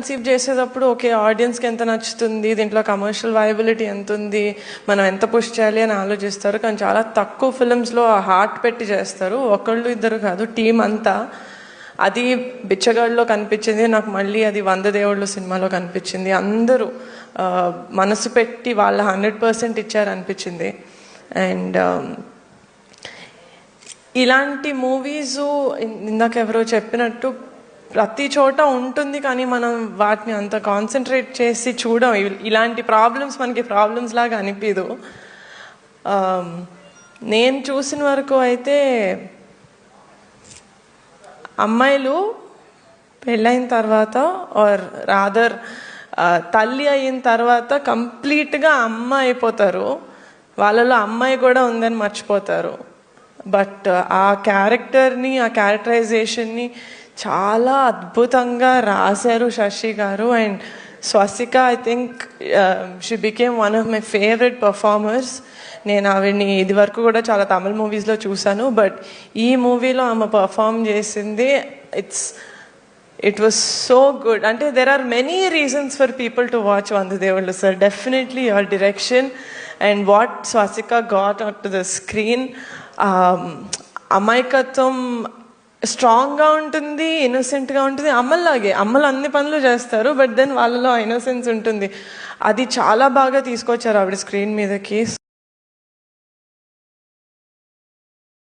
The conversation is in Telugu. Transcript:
కన్సీవ్ చేసేటప్పుడు ఓకే ఆడియన్స్కి ఎంత నచ్చుతుంది, దీంట్లో కమర్షియల్ వైబిలిటీ ఎంత ఉంది, మనం ఎంత పుష్ చేయాలి అని ఆలోచిస్తారు. కానీ చాలా తక్కువ ఫిలిమ్స్లో ఆ హార్ట్ పెట్టి చేస్తారు. ఒకళ్ళు ఇద్దరు కాదు, టీం అంతా. అది బిచ్చగాడిలో కనిపించింది నాకు, మళ్ళీ అది 100 దేవుళ్ళు సినిమాలో కనిపించింది. అందరూ మనసు పెట్టి వాళ్ళ 100% ఇచ్చారనిపించింది. అండ్ ఇలాంటి మూవీసు ఇందాక ఎవరో చెప్పినట్టు ప్రతి చోట ఉంటుంది, కానీ మనం వాటిని అంత కాన్సన్ట్రేట్ చేసి చూడం. ఇలాంటి ప్రాబ్లమ్స్ మనకి ప్రాబ్లమ్స్ లాగా అనిపించదు. నేను చూసిన వరకు అయితే అమ్మాయిలు పెళ్ళైన తర్వాత ఆర్ రాదర్ తల్లి అయిన తర్వాత కంప్లీట్గా అమ్మ అయిపోతారు. వాళ్ళలో అమ్మాయి కూడా ఉందని మర్చిపోతారు. బట్ ఆ క్యారెక్టర్ని, ఆ క్యారెక్టరైజేషన్ని చాలా అద్భుతంగా రాశారు శశి గారు. And Swasika, I think she became one of my favourite performers. నేను ఆవిడ్ని ఇది వరకు కూడా చాలా తమిళ మూవీస్లో చూశాను, బట్ ఈ మూవీలో ఆమె పర్ఫామ్ చేసింది ఇట్ వాస్ సో గుడ్. అంటే there are many reasons for people to watch వందదేవుళ్ళు sir. Definitely your direction and what Swasika got on to the screen. అమాయకత్వం స్ట్రాంగ్గా ఉంటుంది, ఇన్నోసెంట్గా ఉంటుంది. అమ్మలాగే, అమ్మలు అన్ని పనులు చేస్తారు, బట్ దెన్ వాళ్ళలో ఇన్నోసెన్స్ ఉంటుంది. అది చాలా బాగా తీసుకొచ్చారు ఆవిడ స్క్రీన్ మీదకి.